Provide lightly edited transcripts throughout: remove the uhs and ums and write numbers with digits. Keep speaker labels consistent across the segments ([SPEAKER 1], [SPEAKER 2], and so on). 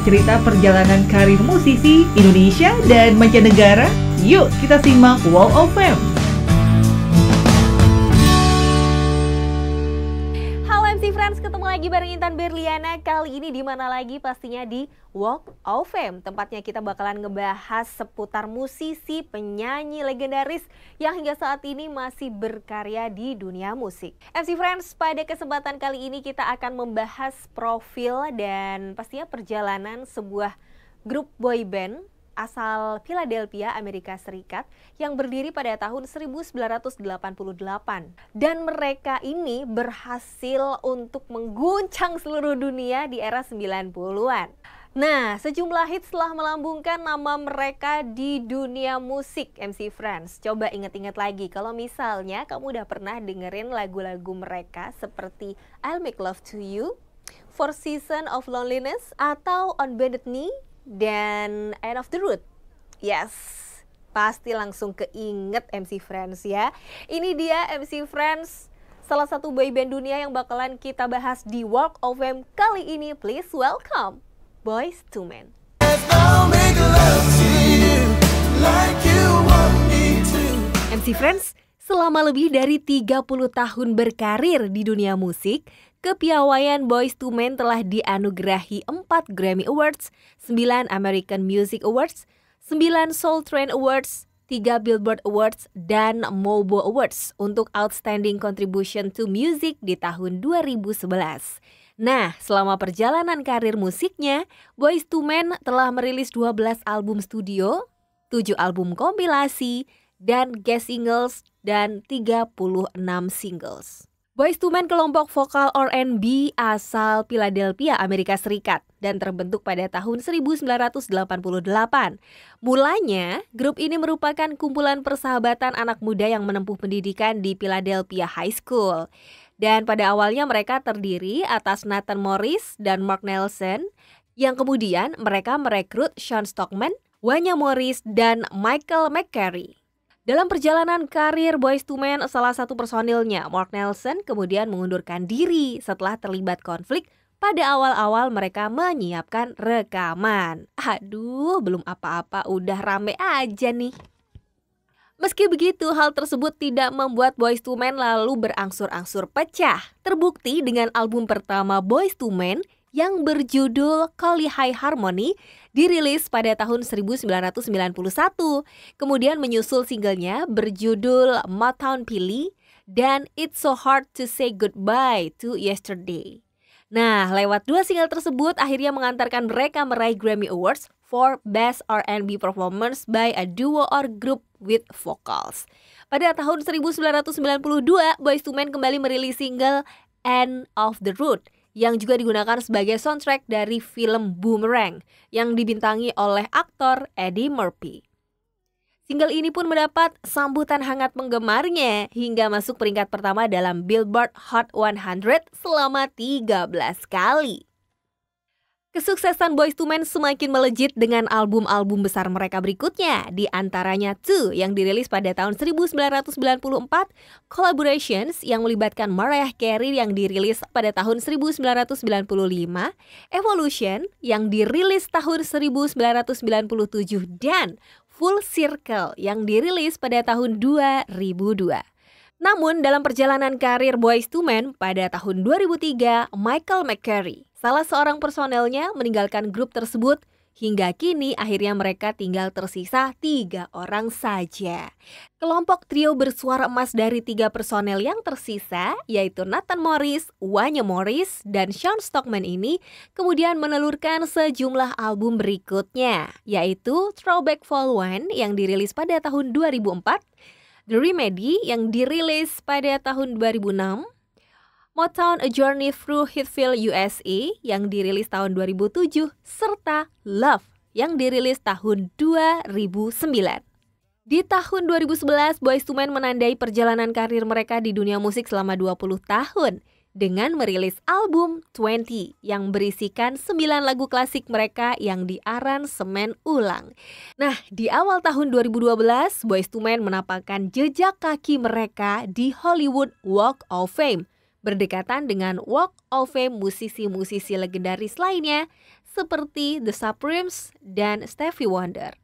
[SPEAKER 1] cerita perjalanan karir musisi Indonesia dan mancanegara? Yuk kita simak Walk of Fame.
[SPEAKER 2] Friends, ketemu lagi bareng Intan Berliana. Kali ini di mana lagi? Pastinya di Walk of Fame. Tempatnya kita bakalan ngebahas seputar musisi, penyanyi legendaris yang hingga saat ini masih berkarya di dunia musik. MC Friends, pada kesempatan kali ini kita akan membahas profil dan pastinya perjalanan sebuah grup boy band asal Philadelphia, Amerika Serikat yang berdiri pada tahun 1988. Dan mereka ini berhasil untuk mengguncang seluruh dunia di era 90-an. Nah, sejumlah hits telah melambungkan nama mereka di dunia musik, MC Friends. Coba ingat-ingat lagi, kalau misalnya kamu udah pernah dengerin lagu-lagu mereka seperti I'll Make Love to You, Four Seasons of Loneliness, atau On Bended Knee, dan End of the Road. Yes, pasti langsung keinget MC Friends ya. Ini dia MC Friends, salah satu boyband dunia yang bakalan kita bahas di Walk of Fame kali ini. Please welcome Boyz II Men. MC Friends, selama lebih dari 30 tahun berkarir di dunia musik, kepiawaian Boyz II Men telah dianugerahi 4 Grammy Awards, 9 American Music Awards, 9 Soul Train Awards, 3 Billboard Awards, dan MOBO Awards untuk Outstanding Contribution to Music di tahun 2011. Nah, selama perjalanan karir musiknya, Boyz II Men telah merilis 12 album studio, 7 album kompilasi, dan guest singles, dan 36 singles. Boyz II Men kelompok vokal R&B asal Philadelphia, Amerika Serikat dan terbentuk pada tahun 1988. Mulanya, grup ini merupakan kumpulan persahabatan anak muda yang menempuh pendidikan di Philadelphia High School. Dan pada awalnya mereka terdiri atas Nathan Morris dan Mark Nelson, yang kemudian mereka merekrut Sean Stockman, Wanya Morris, dan Michael McCary. Dalam perjalanan karir Boyz II Men, salah satu personilnya, Mark Nelson, kemudian mengundurkan diri setelah terlibat konflik pada awal-awal mereka menyiapkan rekaman. Aduh, belum apa-apa udah rame aja nih. Meski begitu, hal tersebut tidak membuat Boyz II Men lalu berangsur-angsur pecah. Terbukti dengan album pertama Boyz II Men yang berjudul Collie High Harmony dirilis pada tahun 1991. Kemudian menyusul singlenya berjudul Motown Philly dan It's So Hard to Say Goodbye to Yesterday. Nah, lewat 2 single tersebut akhirnya mengantarkan mereka meraih Grammy Awards for Best R&B Performance by a Duo or Group with Vocals. Pada tahun 1992, Boyz II Men kembali merilis single End of the Road yang juga digunakan sebagai soundtrack dari film Boomerang yang dibintangi oleh aktor Eddie Murphy. Single ini pun mendapat sambutan hangat penggemarnya hingga masuk peringkat pertama dalam Billboard Hot 100 selama 13 kali. Kesuksesan Boyz II Men semakin melejit dengan album-album besar mereka berikutnya, di antaranya Two yang dirilis pada tahun 1994, Collaborations yang melibatkan Mariah Carey yang dirilis pada tahun 1995, Evolution yang dirilis tahun 1997, dan Full Circle yang dirilis pada tahun 2002. Namun dalam perjalanan karir Boyz II Men pada tahun 2003, Michael McCary, salah seorang personelnya, meninggalkan grup tersebut. Hingga kini akhirnya mereka tinggal tersisa 3 orang saja. Kelompok trio bersuara emas dari 3 personel yang tersisa, yaitu Nathan Morris, Wanya Morris, dan Sean Stockman ini kemudian menelurkan sejumlah album berikutnya, yaitu Throwback Vol. 1 yang dirilis pada tahun 2004, The Remedy yang dirilis pada tahun 2006, Motown A Journey Through Hitfield USA yang dirilis tahun 2007, serta Love yang dirilis tahun 2009. Di tahun 2011, Boyz II Men menandai perjalanan karir mereka di dunia musik selama 20 tahun dengan merilis album 20 yang berisikan 9 lagu klasik mereka yang diaransemen ulang. Nah, di awal tahun 2012, Boyz II Men menapakkan jejak kaki mereka di Hollywood Walk of Fame, berdekatan dengan Walk of Fame musisi-musisi legendaris lainnya seperti The Supremes dan Stevie Wonder.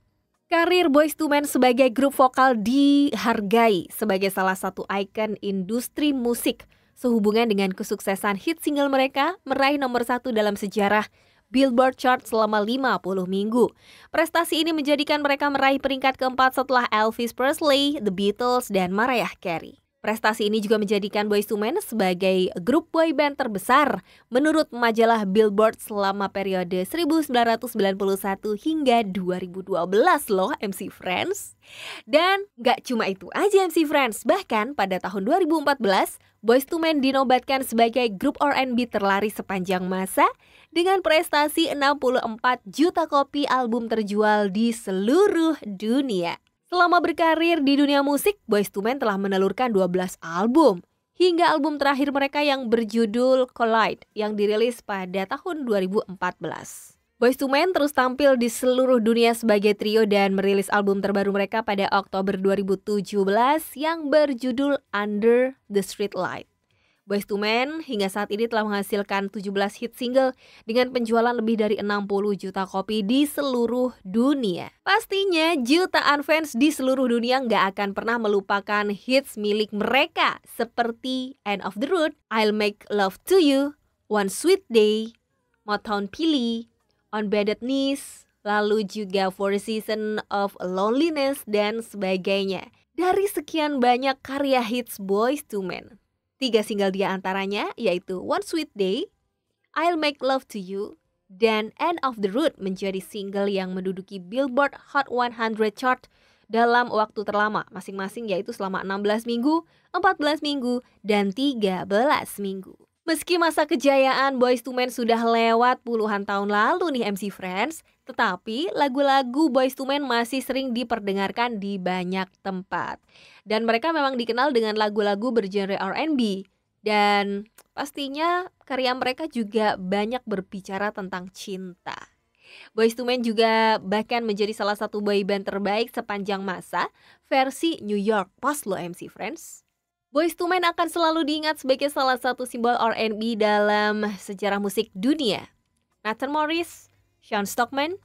[SPEAKER 2] Karir Boyz II Men sebagai grup vokal dihargai sebagai salah satu ikon industri musik sehubungan dengan kesuksesan hit single mereka meraih nomor 1 dalam sejarah Billboard Chart selama 50 minggu. Prestasi ini menjadikan mereka meraih peringkat keempat setelah Elvis Presley, The Beatles, dan Mariah Carey. Prestasi ini juga menjadikan Boyz II Men sebagai grup boyband terbesar menurut majalah Billboard selama periode 1991 hingga 2012 loh MC Friends. Dan gak cuma itu aja MC Friends, bahkan pada tahun 2014 Boyz II Men dinobatkan sebagai grup R&B terlaris sepanjang masa dengan prestasi 64 juta kopi album terjual di seluruh dunia. Selama berkarir di dunia musik, Boyz II Men telah menelurkan 12 album, hingga album terakhir mereka yang berjudul Collide yang dirilis pada tahun 2014. Boyz II Men terus tampil di seluruh dunia sebagai trio dan merilis album terbaru mereka pada Oktober 2017 yang berjudul Under the Streetlight. Boyz II Men hingga saat ini telah menghasilkan 17 hit single dengan penjualan lebih dari 60 juta kopi di seluruh dunia. Pastinya jutaan fans di seluruh dunia nggak akan pernah melupakan hits milik mereka seperti End of the Road, I'll Make Love to You, One Sweet Day, Motown Philly, On Bended Knees, lalu juga For the Season of Loneliness dan sebagainya. Dari sekian banyak karya hits Boyz II Men, 3 single di antaranya yaitu One Sweet Day, I'll Make Love to You, dan End of the Road menjadi single yang menduduki Billboard Hot 100 chart dalam waktu terlama masing-masing yaitu selama 16 minggu, 14 minggu, dan 13 minggu. Meski masa kejayaan Boyz II Men sudah lewat puluhan tahun lalu nih MC Friends, tetapi lagu-lagu Boyz II Men masih sering diperdengarkan di banyak tempat. Dan mereka memang dikenal dengan lagu-lagu bergenre R&B. Dan pastinya karya mereka juga banyak berbicara tentang cinta. Boyz II Men juga bahkan menjadi salah satu boyband terbaik sepanjang masa versi New York Post loh MC Friends. Boyz II Men akan selalu diingat sebagai salah satu simbol R&B dalam sejarah musik dunia. Nathan Morris, Sean Stockman,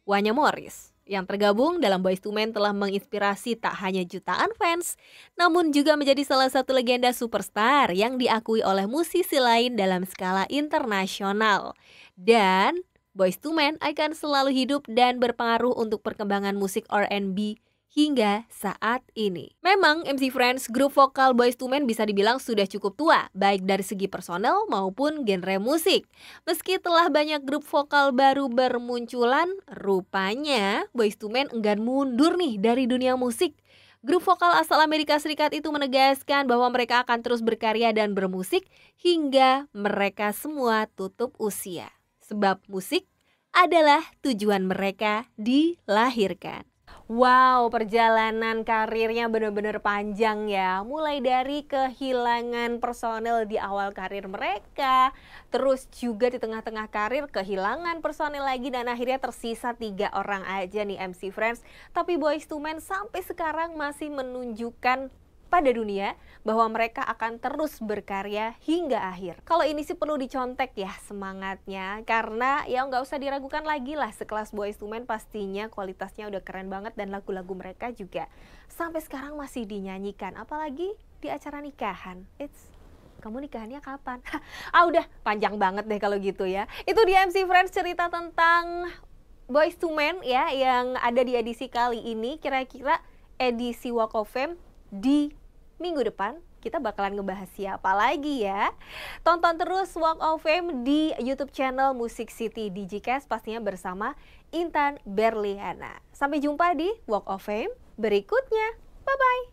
[SPEAKER 2] Wanya Morris yang tergabung dalam Boyz II Men telah menginspirasi tak hanya jutaan fans, namun juga menjadi salah satu legenda superstar yang diakui oleh musisi lain dalam skala internasional. Dan Boyz II Men akan selalu hidup dan berpengaruh untuk perkembangan musik R&B hingga saat ini. Memang MC Friends, grup vokal Boyz II Men bisa dibilang sudah cukup tua, baik dari segi personel maupun genre musik. Meski telah banyak grup vokal baru bermunculan, rupanya Boyz II Men enggan mundur nih dari dunia musik. Grup vokal asal Amerika Serikat itu menegaskan bahwa mereka akan terus berkarya dan bermusik hingga mereka semua tutup usia. Sebab musik adalah tujuan mereka dilahirkan. Wow, perjalanan karirnya benar-benar panjang ya. Mulai dari kehilangan personel di awal karir mereka, terus juga di tengah-tengah karir kehilangan personel lagi, dan akhirnya tersisa 3 orang aja nih MC Friends. Tapi Boyz II Men sampai sekarang masih menunjukkan pada dunia bahwa mereka akan terus berkarya hingga akhir. Kalau ini sih perlu dicontek ya semangatnya, karena ya nggak usah diragukan lagi lah, sekelas Boyz II Men pastinya kualitasnya udah keren banget dan lagu-lagu mereka juga sampai sekarang masih dinyanyikan, apalagi di acara nikahan. Kamu nikahannya kapan? Udah panjang banget deh kalau gitu ya. Itu dia MC Friends cerita tentang Boyz II Men ya yang ada di edisi kali ini. Kira-kira edisi Walk of Fame di minggu depan kita bakalan ngebahas siapa lagi ya. Tonton terus Walk of Fame di YouTube channel Music City Digicast pastinya bersama Intan Berliana. Sampai jumpa di Walk of Fame berikutnya. Bye-bye.